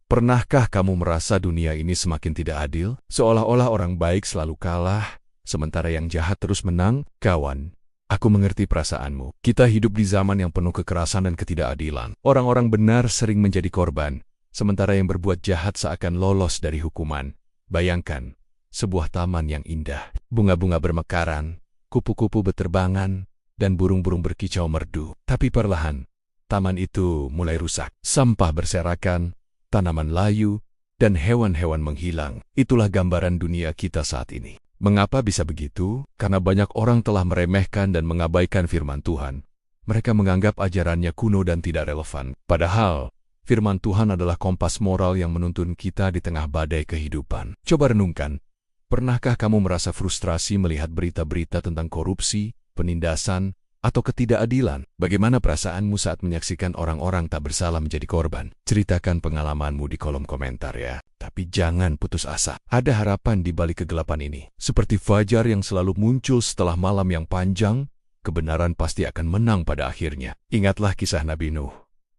Pernahkah kamu merasa dunia ini semakin tidak adil? Seolah-olah orang baik selalu kalah, sementara yang jahat terus menang? Kawan, aku mengerti perasaanmu. Kita hidup di zaman yang penuh kekerasan dan ketidakadilan. Orang-orang benar sering menjadi korban, sementara yang berbuat jahat seakan lolos dari hukuman. Bayangkan, sebuah taman yang indah. Bunga-bunga bermekaran, kupu-kupu berterbangan, dan burung-burung berkicau merdu. Tapi perlahan, taman itu mulai rusak. Sampah berserakan, tanaman layu, dan hewan-hewan menghilang. Itulah gambaran dunia kita saat ini. Mengapa bisa begitu? Karena banyak orang telah meremehkan dan mengabaikan firman Tuhan. Mereka menganggap ajarannya kuno dan tidak relevan. Padahal, firman Tuhan adalah kompas moral yang menuntun kita di tengah badai kehidupan. Coba renungkan, pernahkah kamu merasa frustrasi melihat berita-berita tentang korupsi, penindasan, atau ketidakadilan? Bagaimana perasaanmu saat menyaksikan orang-orang tak bersalah menjadi korban? Ceritakan pengalamanmu di kolom komentar ya. Tapi jangan putus asa. Ada harapan di balik kegelapan ini. Seperti fajar yang selalu muncul setelah malam yang panjang, kebenaran pasti akan menang pada akhirnya. Ingatlah kisah Nabi Nuh.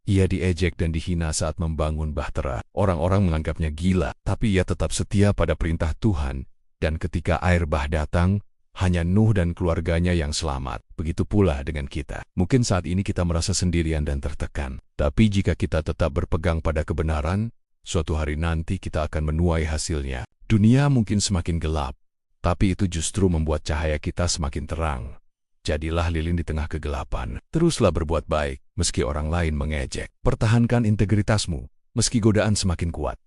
Ia diejek dan dihina saat membangun bahtera. Orang-orang menganggapnya gila, tapi ia tetap setia pada perintah Tuhan. Dan ketika air bah datang, hanya Nuh dan keluarganya yang selamat. Begitu pula dengan kita. Mungkin saat ini kita merasa sendirian dan tertekan. Tapi jika kita tetap berpegang pada kebenaran, suatu hari nanti kita akan menuai hasilnya. Dunia mungkin semakin gelap, tapi itu justru membuat cahaya kita semakin terang. Jadilah lilin di tengah kegelapan. Teruslah berbuat baik, meski orang lain mengejek. Pertahankan integritasmu, meski godaan semakin kuat.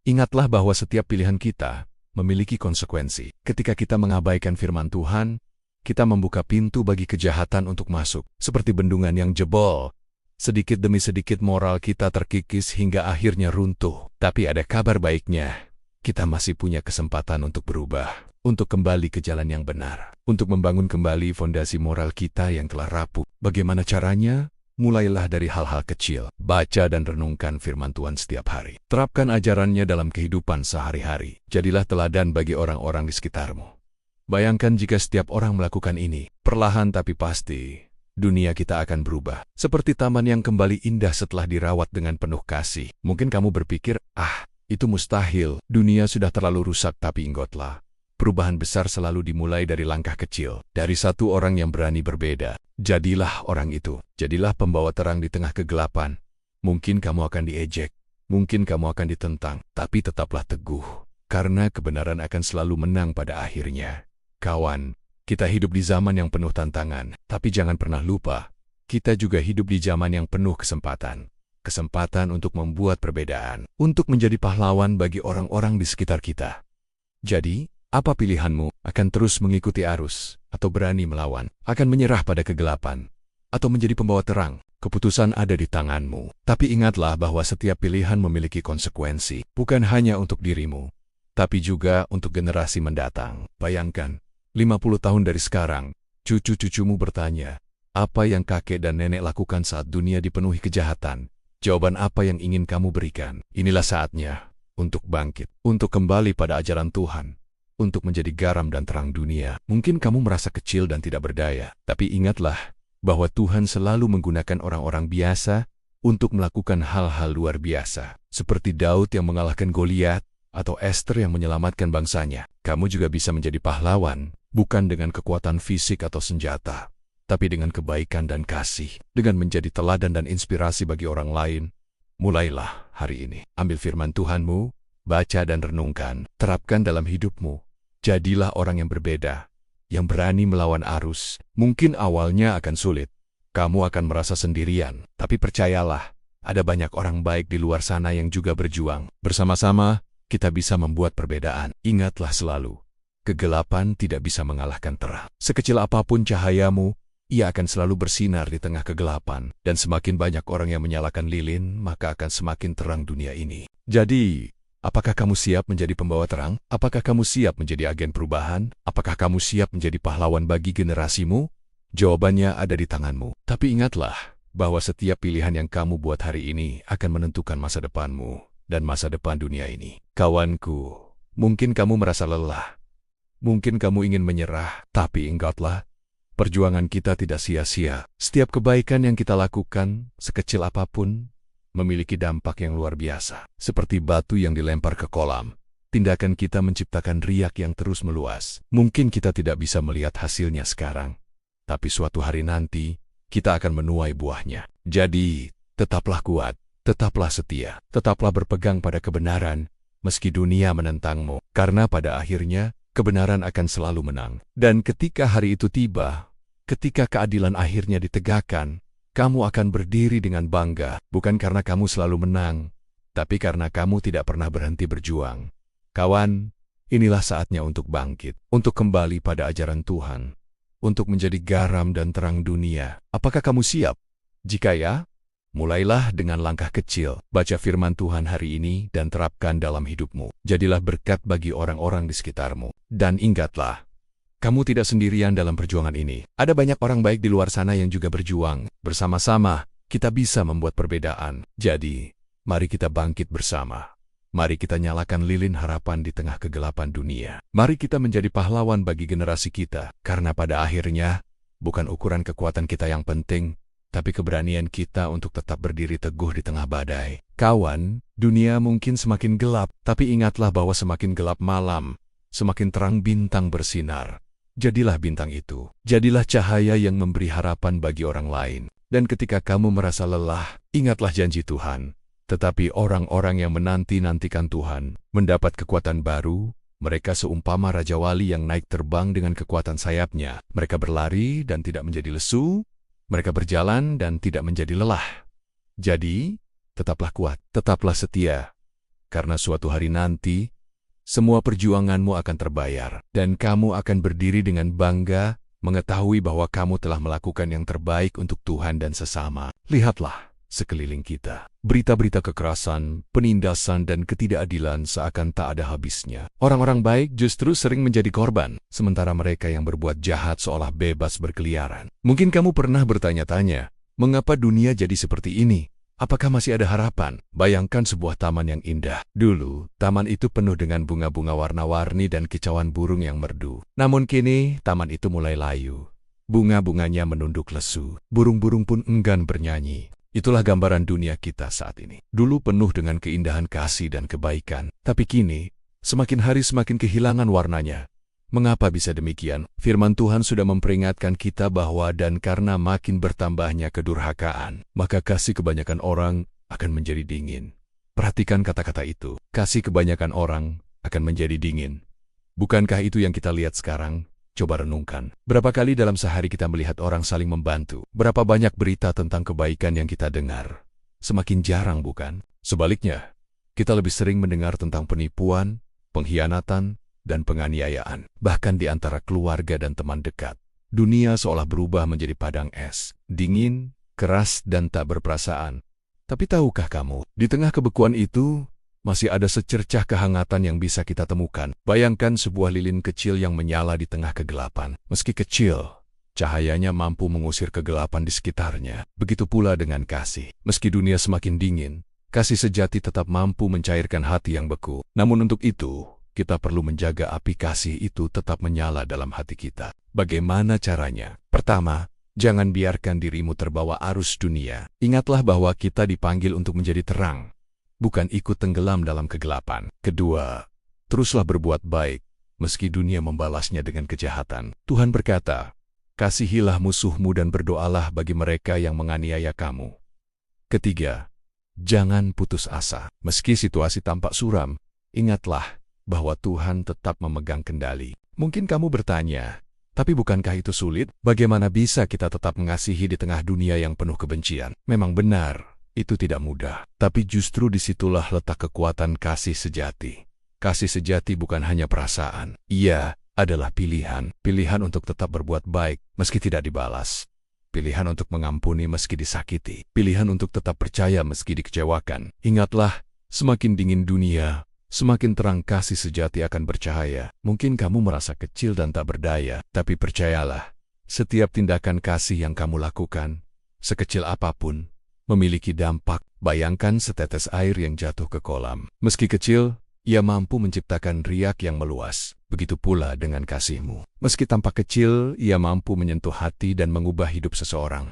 Ingatlah bahwa setiap pilihan kita memiliki konsekuensi. Ketika kita mengabaikan firman Tuhan, kita membuka pintu bagi kejahatan untuk masuk. Seperti bendungan yang jebol, sedikit demi sedikit moral kita terkikis hingga akhirnya runtuh. Tapi ada kabar baiknya, kita masih punya kesempatan untuk berubah, untuk kembali ke jalan yang benar, untuk membangun kembali fondasi moral kita yang telah rapuh. Bagaimana caranya? Mulailah dari hal-hal kecil. Baca dan renungkan firman Tuhan setiap hari. Terapkan ajarannya dalam kehidupan sehari-hari. Jadilah teladan bagi orang-orang di sekitarmu. Bayangkan jika setiap orang melakukan ini, perlahan tapi pasti, dunia kita akan berubah. Seperti taman yang kembali indah setelah dirawat dengan penuh kasih. Mungkin kamu berpikir, itu mustahil. Dunia sudah terlalu rusak, tapi ingatlah. Perubahan besar selalu dimulai dari langkah kecil, dari satu orang yang berani berbeda. Jadilah orang itu, jadilah pembawa terang di tengah kegelapan. Mungkin kamu akan diejek, mungkin kamu akan ditentang, tapi tetaplah teguh, karena kebenaran akan selalu menang pada akhirnya. Kawan, kita hidup di zaman yang penuh tantangan, tapi jangan pernah lupa, kita juga hidup di zaman yang penuh kesempatan. Kesempatan untuk membuat perbedaan, untuk menjadi pahlawan bagi orang-orang di sekitar kita. Jadi, apa pilihanmu? Akan terus mengikuti arus, atau berani melawan? Akan menyerah pada kegelapan, atau menjadi pembawa terang? Keputusan ada di tanganmu. Tapi ingatlah bahwa setiap pilihan memiliki konsekuensi, bukan hanya untuk dirimu, tapi juga untuk generasi mendatang. Bayangkan, 50 tahun dari sekarang, cucu-cucumu bertanya, apa yang kakek dan nenek lakukan saat dunia dipenuhi kejahatan? Jawaban apa yang ingin kamu berikan? Inilah saatnya untuk bangkit, untuk kembali pada ajaran Tuhan, untuk menjadi garam dan terang dunia. Mungkin kamu merasa kecil dan tidak berdaya, tapi ingatlah bahwa Tuhan selalu menggunakan orang-orang biasa untuk melakukan hal-hal luar biasa. Seperti Daud yang mengalahkan Goliat, atau Esther yang menyelamatkan bangsanya. Kamu juga bisa menjadi pahlawan, bukan dengan kekuatan fisik atau senjata, tapi dengan kebaikan dan kasih, dengan menjadi teladan dan inspirasi bagi orang lain. Mulailah hari ini. Ambil firman Tuhanmu, baca dan renungkan, terapkan dalam hidupmu. Jadilah orang yang berbeda, yang berani melawan arus. Mungkin awalnya akan sulit, kamu akan merasa sendirian, tapi percayalah, ada banyak orang baik di luar sana yang juga berjuang. Bersama-sama, kita bisa membuat perbedaan. Ingatlah selalu, kegelapan tidak bisa mengalahkan terang. Sekecil apapun cahayamu, ia akan selalu bersinar di tengah kegelapan. Dan semakin banyak orang yang menyalakan lilin, maka akan semakin terang dunia ini. Jadi, apakah kamu siap menjadi pembawa terang? Apakah kamu siap menjadi agen perubahan? Apakah kamu siap menjadi pahlawan bagi generasimu? Jawabannya ada di tanganmu. Tapi ingatlah bahwa setiap pilihan yang kamu buat hari ini akan menentukan masa depanmu dan masa depan dunia ini. Kawanku, mungkin kamu merasa lelah. Mungkin kamu ingin menyerah, tapi ingatlah, perjuangan kita tidak sia-sia. Setiap kebaikan yang kita lakukan, sekecil apapun, memiliki dampak yang luar biasa. Seperti batu yang dilempar ke kolam, tindakan kita menciptakan riak yang terus meluas. Mungkin kita tidak bisa melihat hasilnya sekarang, tapi suatu hari nanti, kita akan menuai buahnya. Jadi, tetaplah kuat, tetaplah setia, tetaplah berpegang pada kebenaran, meski dunia menentangmu. Karena pada akhirnya, kebenaran akan selalu menang. Dan ketika hari itu tiba, ketika keadilan akhirnya ditegakkan, kamu akan berdiri dengan bangga, bukan karena kamu selalu menang, tapi karena kamu tidak pernah berhenti berjuang. Kawan, inilah saatnya untuk bangkit, untuk kembali pada ajaran Tuhan, untuk menjadi garam dan terang dunia. Apakah kamu siap? Jika ya, mulailah dengan langkah kecil. Baca firman Tuhan hari ini dan terapkan dalam hidupmu. Jadilah berkat bagi orang-orang di sekitarmu. Dan ingatlah, kamu tidak sendirian dalam perjuangan ini. Ada banyak orang baik di luar sana yang juga berjuang. Bersama-sama, kita bisa membuat perbedaan. Jadi, mari kita bangkit bersama. Mari kita nyalakan lilin harapan di tengah kegelapan dunia. Mari kita menjadi pahlawan bagi generasi kita. Karena pada akhirnya, bukan ukuran kekuatan kita yang penting, tapi keberanian kita untuk tetap berdiri teguh di tengah badai. Kawan, dunia mungkin semakin gelap, tapi ingatlah bahwa semakin gelap malam, semakin terang bintang bersinar. Jadilah bintang itu. Jadilah cahaya yang memberi harapan bagi orang lain. Dan ketika kamu merasa lelah, ingatlah janji Tuhan. Tetapi orang-orang yang menanti-nantikan Tuhan, mendapat kekuatan baru. Mereka seumpama Raja Wali yang naik terbang dengan kekuatan sayapnya. Mereka berlari dan tidak menjadi lesu. Mereka berjalan dan tidak menjadi lelah. Jadi, tetaplah kuat, tetaplah setia. Karena suatu hari nanti, semua perjuanganmu akan terbayar, dan kamu akan berdiri dengan bangga, mengetahui bahwa kamu telah melakukan yang terbaik untuk Tuhan dan sesama. Lihatlah sekeliling kita. Berita-berita kekerasan, penindasan, dan ketidakadilan seakan tak ada habisnya. Orang-orang baik justru sering menjadi korban, sementara mereka yang berbuat jahat seolah bebas berkeliaran. Mungkin kamu pernah bertanya-tanya, mengapa dunia jadi seperti ini? Apakah masih ada harapan? Bayangkan sebuah taman yang indah. Dulu, taman itu penuh dengan bunga-bunga warna-warni dan kicauan burung yang merdu. Namun kini, taman itu mulai layu. Bunga-bunganya menunduk lesu. Burung-burung pun enggan bernyanyi. Itulah gambaran dunia kita saat ini. Dulu penuh dengan keindahan kasih dan kebaikan. Tapi kini, semakin hari semakin kehilangan warnanya. Mengapa bisa demikian? Firman Tuhan sudah memperingatkan kita bahwa dan karena makin bertambahnya kedurhakaan, maka kasih kebanyakan orang akan menjadi dingin. Perhatikan kata-kata itu. Kasih kebanyakan orang akan menjadi dingin. Bukankah itu yang kita lihat sekarang? Coba renungkan. Berapa kali dalam sehari kita melihat orang saling membantu? Berapa banyak berita tentang kebaikan yang kita dengar? Semakin jarang, bukan? Sebaliknya, kita lebih sering mendengar tentang penipuan, pengkhianatan, dan penganiayaan, bahkan di antara keluarga dan teman dekat. Dunia seolah berubah menjadi padang es, dingin, keras, dan tak berperasaan. Tapi tahukah kamu, di tengah kebekuan itu, masih ada secercah kehangatan yang bisa kita temukan. Bayangkan sebuah lilin kecil yang menyala di tengah kegelapan. Meski kecil, cahayanya mampu mengusir kegelapan di sekitarnya. Begitu pula dengan kasih. Meski dunia semakin dingin, kasih sejati tetap mampu mencairkan hati yang beku. Namun untuk itu, kita perlu menjaga api kasih itu tetap menyala dalam hati kita. Bagaimana caranya? Pertama, jangan biarkan dirimu terbawa arus dunia. Ingatlah bahwa kita dipanggil untuk menjadi terang, bukan ikut tenggelam dalam kegelapan. Kedua, teruslah berbuat baik, meski dunia membalasnya dengan kejahatan. Tuhan berkata, kasihilah musuhmu dan berdoalah bagi mereka yang menganiaya kamu. Ketiga, jangan putus asa. Meski situasi tampak suram, ingatlah bahwa Tuhan tetap memegang kendali. Mungkin kamu bertanya, tapi bukankah itu sulit? Bagaimana bisa kita tetap mengasihi di tengah dunia yang penuh kebencian? Memang benar, itu tidak mudah. Tapi justru disitulah letak kekuatan kasih sejati. Kasih sejati bukan hanya perasaan. Ia adalah pilihan. Pilihan untuk tetap berbuat baik meski tidak dibalas. Pilihan untuk mengampuni meski disakiti. Pilihan untuk tetap percaya meski dikecewakan. Ingatlah, semakin dingin dunia, semakin terang kasih sejati akan bercahaya. Mungkin kamu merasa kecil dan tak berdaya, tapi percayalah, setiap tindakan kasih yang kamu lakukan, sekecil apapun, memiliki dampak. Bayangkan setetes air yang jatuh ke kolam. Meski kecil, ia mampu menciptakan riak yang meluas. Begitu pula dengan kasihmu. Meski tampak kecil, ia mampu menyentuh hati dan mengubah hidup seseorang.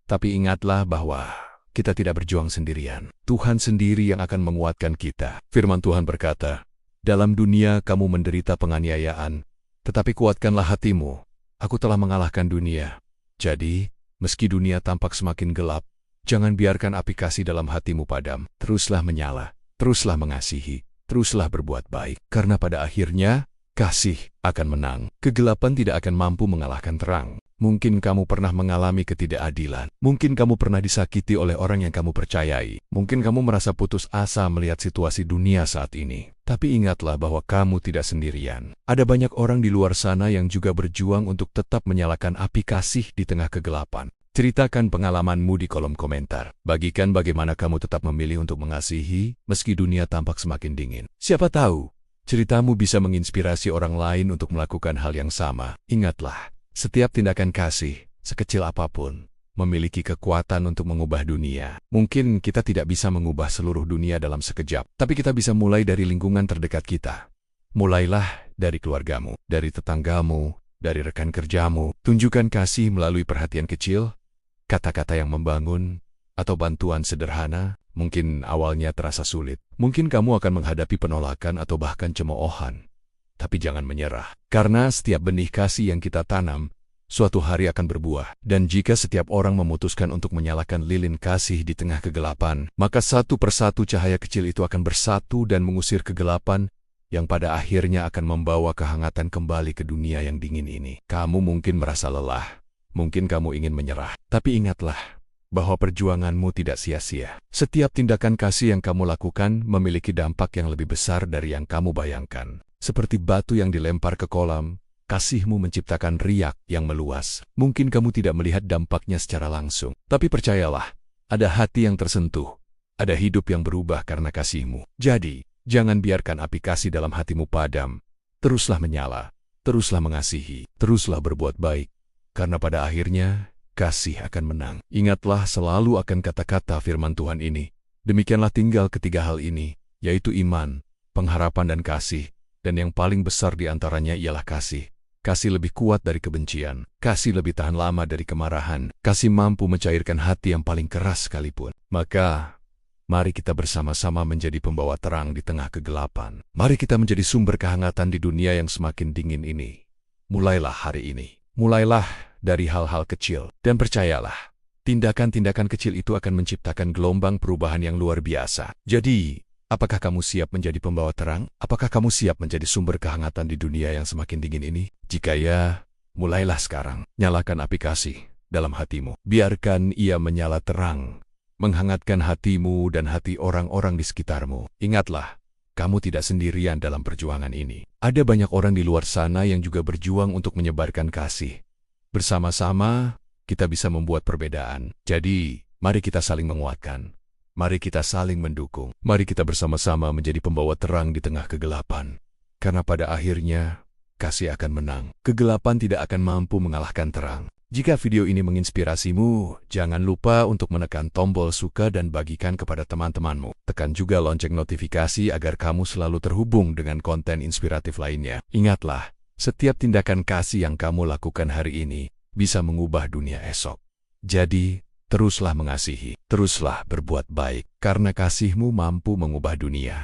Tapi ingatlah bahwa kita tidak berjuang sendirian. Tuhan sendiri yang akan menguatkan kita. Firman Tuhan berkata, "Dalam dunia kamu menderita penganiayaan, tetapi kuatkanlah hatimu. Aku telah mengalahkan dunia." Jadi, meski dunia tampak semakin gelap, jangan biarkan api kasih dalam hatimu padam. Teruslah menyala, teruslah mengasihi, teruslah berbuat baik. Karena pada akhirnya, kasih akan menang. Kegelapan tidak akan mampu mengalahkan terang. Mungkin kamu pernah mengalami ketidakadilan. Mungkin kamu pernah disakiti oleh orang yang kamu percayai. Mungkin kamu merasa putus asa melihat situasi dunia saat ini. Tapi ingatlah bahwa kamu tidak sendirian. Ada banyak orang di luar sana yang juga berjuang untuk tetap menyalakan api kasih di tengah kegelapan. Ceritakan pengalamanmu di kolom komentar. Bagikan bagaimana kamu tetap memilih untuk mengasihi meski dunia tampak semakin dingin. Siapa tahu, ceritamu bisa menginspirasi orang lain untuk melakukan hal yang sama. Ingatlah, setiap tindakan kasih, sekecil apapun, memiliki kekuatan untuk mengubah dunia. Mungkin kita tidak bisa mengubah seluruh dunia dalam sekejap, tapi kita bisa mulai dari lingkungan terdekat kita. Mulailah dari keluargamu, dari tetanggamu, dari rekan kerjamu. Tunjukkan kasih melalui perhatian kecil, kata-kata yang membangun, atau bantuan sederhana. Mungkin awalnya terasa sulit. Mungkin kamu akan menghadapi penolakan atau bahkan cemoohan. Tapi jangan menyerah, karena setiap benih kasih yang kita tanam, suatu hari akan berbuah. Dan jika setiap orang memutuskan untuk menyalakan lilin kasih di tengah kegelapan, maka satu persatu cahaya kecil itu akan bersatu dan mengusir kegelapan, yang pada akhirnya akan membawa kehangatan kembali ke dunia yang dingin ini. Kamu mungkin merasa lelah, mungkin kamu ingin menyerah, tapi ingatlah bahwa perjuanganmu tidak sia-sia. Setiap tindakan kasih yang kamu lakukan memiliki dampak yang lebih besar dari yang kamu bayangkan. Seperti batu yang dilempar ke kolam, kasihmu menciptakan riak yang meluas. Mungkin kamu tidak melihat dampaknya secara langsung, tapi percayalah, ada hati yang tersentuh, ada hidup yang berubah karena kasihmu. Jadi, jangan biarkan api kasih dalam hatimu padam. Teruslah menyala, teruslah mengasihi, teruslah berbuat baik, karena pada akhirnya, kasih akan menang. Ingatlah selalu akan kata-kata firman Tuhan ini. Demikianlah tinggal ketiga hal ini, yaitu iman, pengharapan dan kasih. Dan yang paling besar di antaranya ialah kasih. Kasih lebih kuat dari kebencian. Kasih lebih tahan lama dari kemarahan. Kasih mampu mencairkan hati yang paling keras sekalipun. Maka, mari kita bersama-sama menjadi pembawa terang di tengah kegelapan. Mari kita menjadi sumber kehangatan di dunia yang semakin dingin ini. Mulailah hari ini. Mulailah dari hal-hal kecil. Dan percayalah, tindakan-tindakan kecil itu akan menciptakan gelombang perubahan yang luar biasa. Jadi, apakah kamu siap menjadi pembawa terang? Apakah kamu siap menjadi sumber kehangatan di dunia yang semakin dingin ini? Jika ya, mulailah sekarang. Nyalakan api kasih dalam hatimu. Biarkan ia menyala terang, menghangatkan hatimu dan hati orang-orang di sekitarmu. Ingatlah, kamu tidak sendirian dalam perjuangan ini. Ada banyak orang di luar sana yang juga berjuang untuk menyebarkan kasih. Bersama-sama, kita bisa membuat perbedaan. Jadi, mari kita saling menguatkan. Mari kita saling mendukung. Mari kita bersama-sama menjadi pembawa terang di tengah kegelapan. Karena pada akhirnya, kasih akan menang. Kegelapan tidak akan mampu mengalahkan terang. Jika video ini menginspirasimu, jangan lupa untuk menekan tombol suka dan bagikan kepada teman-temanmu. Tekan juga lonceng notifikasi agar kamu selalu terhubung dengan konten inspiratif lainnya. Ingatlah, setiap tindakan kasih yang kamu lakukan hari ini bisa mengubah dunia esok. Jadi, teruslah mengasihi, teruslah berbuat baik, karena kasihmu mampu mengubah dunia.